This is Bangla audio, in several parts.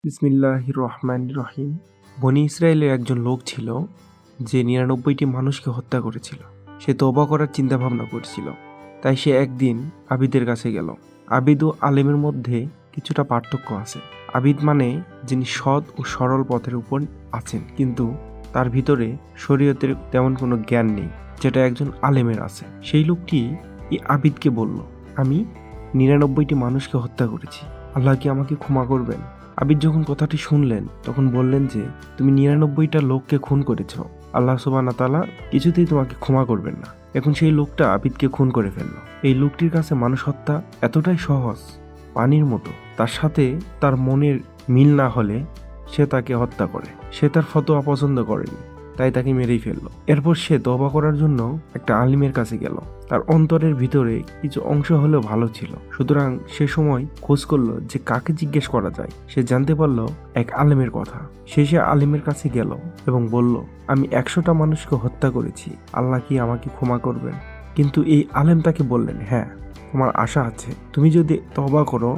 বিসমিল্লাহির রহমানির রহিম। বনি ইসরায়েলের একজন লোক ছিল যে ৯৯টি মানুষকে হত্যা করেছিল। সে তওবা করার চিন্তা ভাবনা করছিল। তাই সে একদিন আবিদের কাছে গেল। আবিদ ও আলেমের মধ্যে কিছুটা পার্থক্য আছে। আবিদ মানে যিনি সৎ ও সরল পথের উপর আছেন, কিন্তু তার ভিতরে শরীয়তের তেমন কোনো জ্ঞান নেই, যেটা একজন আলেমের আছে। সেই লোকটি এই আবিদকে বলল, আমি ৯৯টি মানুষকে হত্যা করেছি, আল্লাহ কি আমাকে ক্ষমা করবেন? আবিদ যখন কথাটি শুনলেন তখন বললেন যে, তুমি ৯৯টা লোককে খুন করেছ, আল্লাহ সুবহানাহু ওয়া তাআলা কিছুতেই তোমাকে ক্ষমা করবেন না। এখন সেই লোকটা আবিদকে খুন করে ফেলল। এই লোকটির কাছে মানুষ হত্যা এতটাই সহজ, পানির মতো। তার সাথে তার মনের মিল না হলে সে তাকে হত্যা করে। সে তার ফতোয়া পছন্দ করেনি, তাই তাকে মেরেই ফেলল। এরপর সে তওবা করার জন্য একটা আলিমের কাছে গেল। তার অন্তরের ভিতরে কিছু অংশ হলেও ভালো ছিল, সুতরাং সে সময় খোঁজ করলো যে কাকে জিজ্ঞেস করা যায়। সে জানতে পারলো এক আলেমের কথা। সে আলেমের কাছে গেল এবং বলল, আমি ১০০টা মানুষকে হত্যা করেছি, আল্লাহ কি আমাকে ক্ষমা করবেন? কিন্তু এই আলেম তাকে বললেন, হ্যাঁ, তোমার আশা আছে, তুমি যদি তওবা করো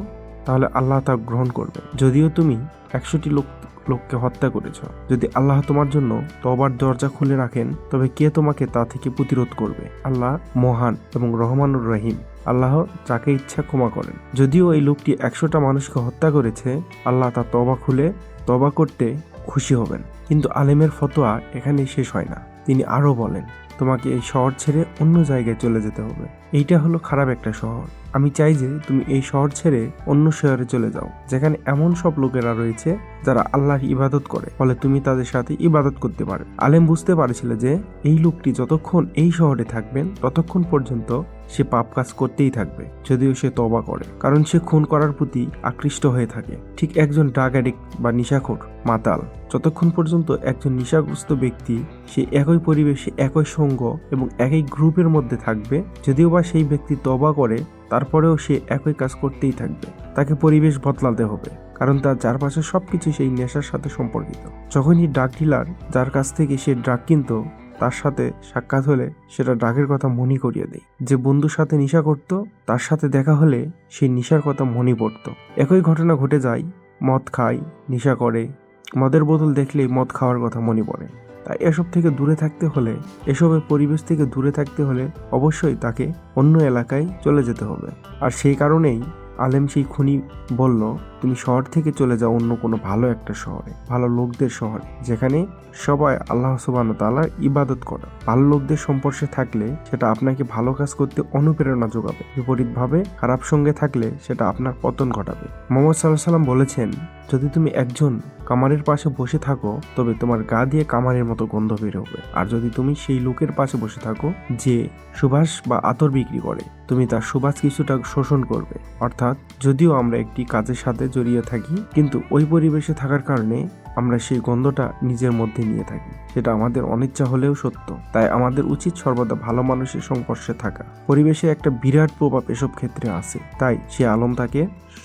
তাহলে আল্লাহ তা গ্রহণ করবে। যদিও তুমি ১০০টি লোককে হত্যা করেছ, যদি আল্লাহ তোমার জন্য তওবার দরজা খুলে রাখেন তবে কে তোমাকে তা থেকে প্রতিরোধ করবে? আল্লাহ মহান এবং রহমানুর রহিম, আল্লাহ যাকে ইচ্ছা ক্ষমা করেন। যদিও এই লোকটি ১০০টা মানুষকে হত্যা করেছে, আল্লাহ তার তওবা করতে খুশি হবেন। কিন্তু আলেমের ফতোয়া এখানেই শেষ হয় না। তিনি আরও বলেন, তোমাকে এই শহর ছেড়ে অন্য জায়গায় চলে যেতে হবে। এইটা হলো খারাপ একটা শহর। আমি চাই যে তুমি এই শহর ছেড়ে অন্য শহরে চলে যাও, যেখানে এমন সব লোকেরা রয়েছে যারা আল্লাহর ইবাদত করে, ফলে তুমি তাদের সাথে ইবাদত করতে পারো। আলেম বুঝতে পারছিল যে এই লোকটি যতক্ষণ এই শহরে থাকবেন ততক্ষণ পর্যন্ত সে পাপ কাজ করতেই থাকবে, যদিও সে তওবা করে, কারণ সে খুন করার প্রতি আকৃষ্ট হয়ে থাকে। ঠিক একজন ড্রাগ অ্যাডিক্ট বা নিশাখোর, মাতাল, যতক্ষণ পর্যন্ত একজন নিশাগ্রস্ত ব্যক্তি সে একই পরিবেশে, একই সঙ্গ এবং একই গ্রুপের মধ্যে থাকবে, যদিও বা সেই ব্যক্তি তওবা করে, তারপরেও সে একই কাজ করতেই থাকবে। তাকে পরিবেশ বদলাতে হবে, কারণ তার চারপাশে সবকিছু সেই নেশার সাথে সম্পর্কিত। যখনই ড্রাগ ডিলার যার কাছ থেকে সে ড্রাগ কিনত তার সাথে সাক্ষাৎ হলে সেটা ড্রাগের কথা মনে করিয়ে দেয়। যে বন্ধুর সাথে নেশা করত তার সাথে দেখা হলে সেই নেশার কথা মনে পড়ত। একই ঘটনা ঘটে যায়, মদ খায়, নেশা করে, মদের বোতল দেখলেই মদ খাওয়ার কথা মনে পড়ে। তাই এসব থেকে দূরে থাকতে হলে, এসবের পরিবেশ থেকে দূরে থাকতে হলে অবশ্যই তাকে অন্য এলাকায় চলে যেতে হবে। আর সেই কারণেই আলেম সেই খুনি বলল, তুমি শহর থেকে চলে যাও অন্য কোনো ভালো একটা শহরে, ভালো লোকদের শহরে, যেখানে সবাই আল্লাহ সুবহানাহু ওয়া তাআলার ইবাদত করে। ভালো লোকদের সম্পর্কে থাকলে সেটা আপনাকে ভালো কাজ করতে অনুপ্রেরণা যোগাবে, বিপরীতভাবে খারাপ সঙ্গে থাকলে সেটা আপনার পতন ঘটাবে। মুহাম্মদ সাল্লাল্লাহু আলাইহি ওয়াসাল্লাম বলেছেন, যদি তুমি একজন কামারের পাশে বসে থাকো তবে তোমার গা দিয়ে কামারের মতো গন্ধ বের হবে, আর যদি তুমি সেই লোকের পাশে বসে থাকো যে সুবাস বা আতর বিক্রি করে, তুমি তার সুবাস কিছুটা শোষণ করবে। অর্থাৎ যদিও আমরা একটি কাজের সাথে জড়িয়ে থাকি, কিন্তু ওই পরিবেশে থাকার কারণে আমরা সেই গন্ধটা নিজের মধ্যে নিয়ে থাকি, সেটা আমাদের অনিচ্ছা হলেও সত্য। তাই আমাদের উচিত সর্বদা ভালো মানুষের সংস্পর্শে থাকা। পরিবেশে একটা বিরাট প্রভাব এসব ক্ষেত্রে আছে। তাই সে আলম তাকে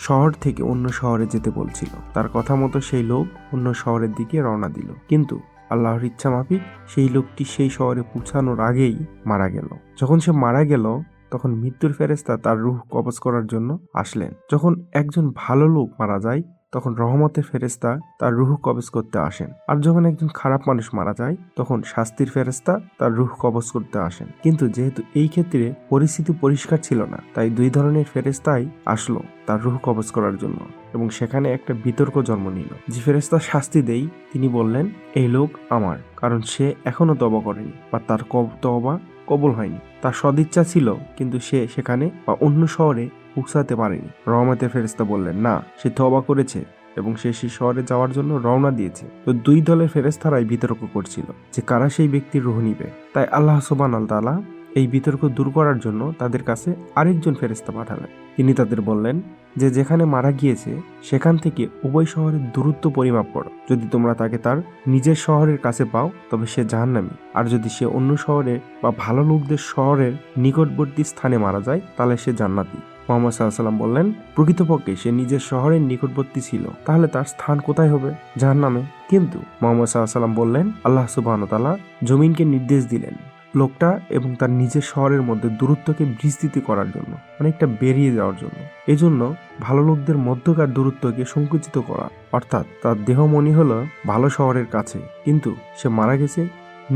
শহর থেকে অন্য শহরে যেতে বলছিল। তার কথা মতো সেই লোক অন্য শহরের দিকে রওনা দিল, কিন্তু আল্লাহর ইচ্ছা মাফিক সেই লোকটি সেই শহরে পৌঁছানোর আগেই মারা গেল। যখন সে মারা গেল তখন মৃত্যুর ফেরেশতা তার রূহ কবজ করার জন্য আসলেন। যখন একজন ভালো লোক মারা যায় তখন রহমতের ফেরেশতা তার রূহ কবজ করতে আসেন, আর যখন একজন খারাপ মানুষ মারা যায় তখন শাস্তির ফেরেশতা তার রূহ কবজ করতে আসেন। কিন্তু যেহেতু এই ক্ষেত্রে পরিস্থিতি পরিষ্কার ছিল না, তাই দুই ধরনের ফেরেশতাই আসলো তার রূহ কবজ করার জন্য, এবং সেখানে একটা বিতর্ক জন্ম নিল। যে ফেরেশতা শাস্তি দেই তিনি বললেন, এই লোক আমার, কারণ সে এখনো তওবা করেনি বা তার তওবা কবুল হয়নি। তার সদিচ্ছা ছিল, কিন্তু সে সেখানে বা অন্য শহরে পৌঁছাতে পারেনি। রহমতের ফেরেশতা বললেন, না, সে তওবা করেছে এবং সে সেই শহরে যাওয়ার জন্য রওনা দিয়েছে। তো দুই দলের ফেরেশতারাই বিতর্ক করছিল যে কারা সেই ব্যক্তির রূহ নিবে। তাই আল্লাহ সুবহানাহু ওয়া তাআলা এই বিতর্ক দূর করার জন্য তাদের কাছে আরেকজন ফেরেশতা পাঠালেন। তিনি তাদের বললেন যে যেখানে মারা গিয়েছে সেখান থেকে উভয় শহরের দূরত্ব পরিমাপ করো। যদি তোমরা তাকে তার নিজের শহরের কাছে পাও তবে সে জাহান্নামী, আর যদি সে অন্য শহরে বা ভালো লোকদের শহরের নিকটবর্তী স্থানে মারা যায় তাহলে সে জান্নাতি। মুহাম্মদ সাল্লাল্লাহু আলাইহি ওয়াসাল্লাম বললেন, প্রকৃতপক্ষে সে নিজের শহরের নিকটবর্তী ছিল, তাহলে তার স্থান কোথায় হবে? জাহান্নামে। কিন্তু মুহাম্মদ সাল্লাল্লাহু আলাইহি ওয়াসাল্লাম বললেন, আল্লাহ সুবহানাহু ওয়া তাআলা জমিনকে নির্দেশ দিলেন, লোকটা এবং তার নিজের শহরের মধ্যে দূরত্বকে বিস্তৃত করার জন্য, অনেকটা বেরিয়ে যাওয়ার জন্য। এজন্য ভালো লোকদের মধ্যকার দূরত্বকে সংকুচিত করা, অর্থাৎ তার দেহ মনি হলো ভালো শহরের কাছে, কিন্তু সে মারা গেছে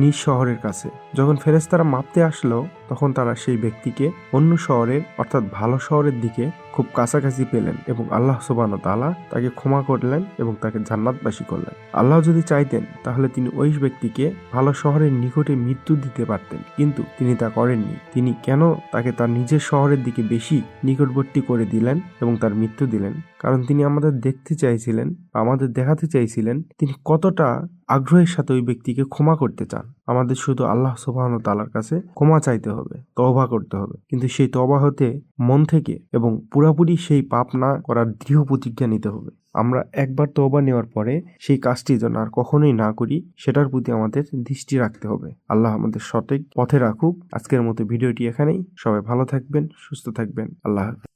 নিজ শহরের কাছে। যখন ফেরেশতারা মাপতে আসলো তখন তারা সেই ব্যক্তিকে অন্য শহরের অর্থাৎ ভালো শহরের দিকে খুব কাছাকাছি পেলেন এবং আল্লাহ সুবহানাহু ওয়া তাআলা তাকে ক্ষমা করলেন এবং তাকে জান্নাতবাসী করলেন। আল্লাহ যদি চাইতেন তাহলে তিনি ওই ব্যক্তিকে ভালো শহরের নিকটে মৃত্যু দিতে পারতেন, কিন্তু তিনি তা করেননি। তিনি কেন তাকে তার নিজের শহরের দিকে বেশি নিকটবর্তী করে দিলেন এবং তার মৃত্যু দিলেন? কারণ তিনি আমাদের দেখতে চাইছিলেন, আমাদের দেখাতে চাইছিলেন তিনি কতটা আগ্রহের সাথে ওই ব্যক্তিকে ক্ষমা করতে চান। আমাদের শুধু আল্লাহ সুবহানাহু ওয়া তাআলার কাছে ক্ষমা চাইতে হবে, তওবা করতে হবে, কিন্তু সেই তওবা হতে মন থেকে এবং পুরোপুরি সেই পাপ না করার দৃঢ় প্রতিজ্ঞা নিতে হবে। আমরা একবার তওবা নেওয়ার পরে সেই কাজটি যেন আর কখনোই না করি, সেটার প্রতি আমাদের দৃষ্টি রাখতে হবে। আল্লাহ আমাদের সঠিক পথে রাখুক। আজকের মতো ভিডিওটি এখানেই। সবাই ভালো থাকবেন, সুস্থ থাকবেন। আল্লাহ হাফেজ।